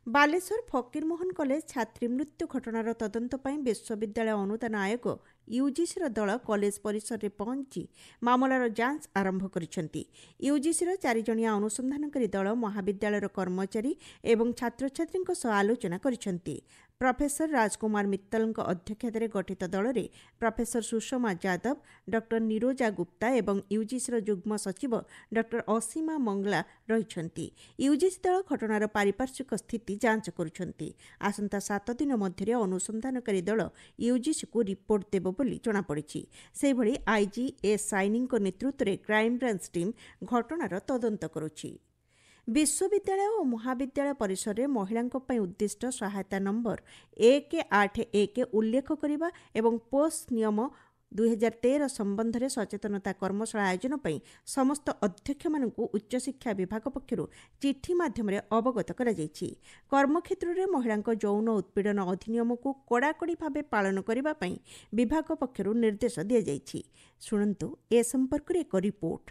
Balasore Fakirmohan college ଛାତ୍ରୀ ମୃତ୍ୟୁ ଘଟଣାର ତଦନ୍ତ ପାଇଁ ବିଶ୍ୱବିଦ୍ୟାଳୟ ଅନୁଦାନ ଆୟୋଗ ୟୁଜିସିର ଦଳ କଲେଜ ପରିସରରେ ପହଞ୍ଚି ମାମଲାର ଯାଞ୍ଚ ଆରମ୍ଭ କରିଛନ୍ତି। ୟୁଜିସିର 4 ଜଣିଆ ଅନୁସନ୍ଧାନକାରୀ ଦଳ ମହାବିଦ୍ୟାଳୟର କର୍ମଚାରୀ ଏବଂ ଛାତ୍ରଛାତ୍ରୀଙ୍କ ସହ ଆଲୋଚନା କରିଛନ୍ତି। ପ୍ରଫେସର ରାଜକୁମାର ମିତ୍ତଲଙ୍କ ଅଧ୍ୟକ୍ଷତାରେ ଗଠିତ ଦଳରେ ପ୍ରଫେସର ସୁଷମା ଯାଦବ, ଡକ୍ଟର ନିରୋଜା ଗୁପ୍ତା ଏବଂ ୟୁଜିସିର ଯୁଗ୍ମ ସଚିବ ଡକ୍ଟର ଅସୀମା ମଙ୍ଗଲା ରହିଛନ୍ତି। ୟୁଜିସି ଦଳ ଘଟଣାର ପାରିପାର୍ଶ୍ୱିକ ସ୍ଥିତି ଯାଞ୍ଚ କରୁଛନ୍ତି। ଆସନ୍ତା 7 ଦିନ ମଧ୍ୟରେ ଅନୁସନ୍ଧାନକାରୀ ଦଳ ୟୁଜିସିକୁ ରିପୋର୍ଟ ଦେବ ବୋଲି ଜଣାପଡ଼ିଛି। ସେହିଭଳି ଆଇଜି ଏସ୍ ସାଇନିଙ୍କ ନେତୃତ୍ୱରେ କ୍ରାଇମବ୍ରାଞ୍ଚ ଟିମ୍ ଘଟଣାର ତଦନ୍ତ କରୁଛି। ବିଶ୍ୱବିଦ୍ୟାଳୟ ଓ ମହାବିଦ୍ୟାଳୟ ପରିସରରେ ମହିଳାଙ୍କ ପାଇଁ ଉଦ୍ଦିଷ୍ଟ ସହାୟତା ନମ୍ବର 181 ଉଲ୍ଲେଖ କରିବା ଏବଂ ପୋସ୍ ନିୟମ 2013 ସମ୍ବନ୍ଧରେ ସଚେତନତା କର୍ମଶାଳା ଆୟୋଜନ ପାଇଁ ସମସ୍ତ ଅଧ୍ୟକ୍ଷମାନଙ୍କୁ ଉଚ୍ଚଶିକ୍ଷା ବିଭାଗ ପକ୍ଷରୁ ଚିଠି ମାଧ୍ୟମରେ ଅବଗତ କରାଯାଇଛି। କର୍ମକ୍ଷେତ୍ରରେ ମହିଳାଙ୍କ ଯୌନ ଉତ୍ପୀଡ଼ନ ଅଧିନିୟମକୁ କଡ଼ାକଡ଼ି ଭାବେ ପାଳନ କରିବା ପାଇଁ ବିଭାଗ ପକ୍ଷରୁ ନିର୍ଦ୍ଦେଶ ଦିଆଯାଇଛି। ଶୁଣନ୍ତୁ ଏ ସମ୍ପର୍କରେ ଏକ ରିପୋର୍ଟ।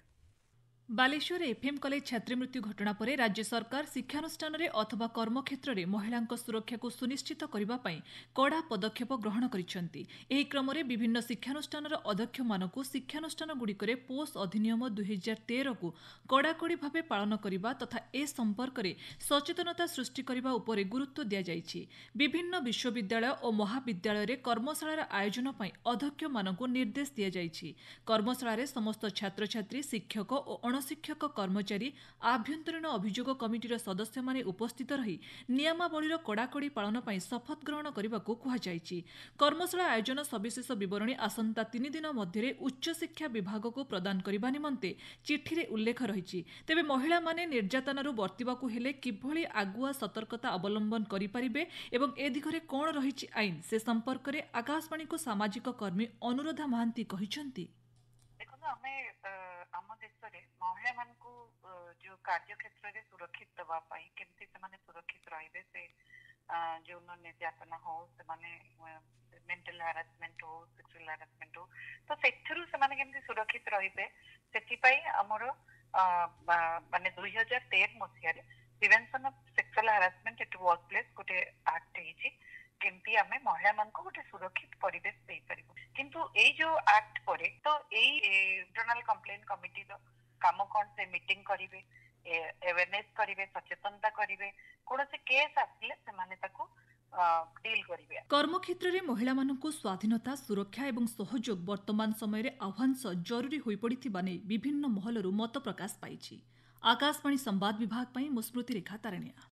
ବାଲେଶ୍ୱର ଏଫ୍ଏମ୍ କଲେଜ ଛାତ୍ରୀ ମୃତ୍ୟୁ ଘଟଣା ପରେ ରାଜ୍ୟ ସରକାର ଶିକ୍ଷାନୁଷ୍ଠାନରେ ଅଥବା କର୍ମକ୍ଷେତ୍ରରେ ମହିଳାଙ୍କ ସୁରକ୍ଷାକୁ ସୁନିଶ୍ଚିତ କରିବା ପାଇଁ କଡ଼ା ପଦକ୍ଷେପ ଗ୍ରହଣ କରିଛନ୍ତି। ଏହି କ୍ରମରେ ବିଭିନ୍ନ ଶିକ୍ଷାନୁଷ୍ଠାନର ଅଧ୍ୟକ୍ଷମାନଙ୍କୁ ଶିକ୍ଷାନୁଷ୍ଠାନଗୁଡ଼ିକରେ ପୋସ୍ ଅଧିନିୟମ 2013କୁ କଡ଼ାକଡ଼ି ଭାବେ ପାଳନ କରିବା ତଥା ଏ ସମ୍ପର୍କରେ ସଚେତନତା ସୃଷ୍ଟି କରିବା ଉପରେ ଗୁରୁତ୍ୱ ଦିଆଯାଇଛି। ବିଭିନ୍ନ ବିଶ୍ୱବିଦ୍ୟାଳୟ ଓ ମହାବିଦ୍ୟାଳୟରେ କର୍ମଶାଳାର ଆୟୋଜନ ପାଇଁ ଅଧ୍ୟକ୍ଷମାନଙ୍କୁ ନିର୍ଦ୍ଦେଶ ଦିଆଯାଇଛି। କର୍ମଶାଳାରେ ସମସ୍ତ ଛାତ୍ରଛାତ୍ରୀ, ଶିକ୍ଷକ ଓ ଅଣଶିକ୍ଷକ କର୍ମଚାରୀ, ଆଭ୍ୟନ୍ତରୀଣ ଅଭିଯୋଗ କମିଟିର ସଦସ୍ୟମାନେ ଉପସ୍ଥିତ ରହି ନିୟମାବଳୀର କଡ଼ାକଡ଼ି ପାଳନ ପାଇଁ ଶପଥ ଗ୍ରହଣ କରିବାକୁ କୁହାଯାଇଛି। କର୍ମଶାଳା ଆୟୋଜନ ସବିଶେଷ ବିବରଣୀ ଆସନ୍ତା 3 ଦିନ ମଧ୍ୟରେ ଉଚ୍ଚଶିକ୍ଷା ବିଭାଗକୁ ପ୍ରଦାନ କରିବା ନିମନ୍ତେ ଚିଠିରେ ଉଲ୍ଲେଖ ରହିଛି। ତେବେ ମହିଳାମାନେ ନିର୍ଯାତନାରୁ ବର୍ତ୍ତିବାକୁ ହେଲେ କିଭଳି ଆଗୁଆ ସତର୍କତା ଅବଲମ୍ବନ କରିପାରିବେ ଏବଂ ଏ ଦିଗରେ କ'ଣ ରହିଛି ଆଇନ, ସେ ସମ୍ପର୍କରେ ଆକାଶବାଣୀକୁ ସାମାଜିକ କର୍ମୀ ଅନୁରାଧା ମହାନ୍ତି କହିଛନ୍ତି। ଆମେ ଆମ ଦେଶରେ ମହିଳାମାନଙ୍କୁ ଯୋଉ କାର୍ଯ୍ୟକ୍ଷେତ୍ରରେ ସୁରକ୍ଷିତ ଦେବା ପାଇଁ କେମିତି ସେମାନେ ସୁରକ୍ଷିତ ରହିବେ, ସେ ଯୌନ ନିର୍ଯାତନା ହଉ, ସେମାନେ ମେଣ୍ଟାଲ ହାରାସମେଣ୍ଟ ହଉ, ସେକ୍ସୁଆଲ ହାରାସମେଣ୍ଟ ହଉ, ତ ସେଥିରୁ ସେମାନେ କେମିତି ସୁରକ୍ଷିତ ରହିବେ, ସେଥିପାଇଁ ଆମର ମାନେ 2013 ମସିହାରେ prevention of sexual harassment at work place ଗୋଟେ ଆକ୍ଟ ହେଇଛି, କେମିତି ଆମେ ମହିଳାମାନଙ୍କୁ ଗୋଟେ ସୁରକ୍ଷିତ ପରିବେଶ ଦେଇପାରିବୁ। କିନ୍ତୁ ଏଇ ଯୋଉ ଆକ୍ଟ ପରେ ତ ଏଇ ଇଣ୍ଟରନାଲ କମ୍ପ୍ଲେନ କମିଟିର କାମ କ'ଣ, ସେ ମିଟିଂ କରିବେ, ଆୱାରନେସ୍ କରିବେ, ସଚେତନତା କରିବେ, କୌଣସି କେସ୍ ଆସିଲେ ସେମାନେ ତାକୁ ଡିଲ୍ କରିବେ। କର୍ମକ୍ଷେତ୍ରରେ ମହିଳାମାନଙ୍କୁ ସ୍ୱାଧୀନତା, ସୁରକ୍ଷା ଏବଂ ସହଯୋଗ ବର୍ତ୍ତମାନ ସମୟରେ ଆହ୍ୱାନ ସହ ଜରୁରୀ ହୋଇପଡ଼ିଥିବା ନେଇ ବିଭିନ୍ନ ମହଲରୁ ମତ ପ୍ରକାଶ ପାଇଛି। ଆକାଶବାଣୀ ସମ୍ବାଦ ବିଭାଗ ପାଇଁ ମୁଁ ସ୍ମୃତିରେଖା ତାରଣିଆ।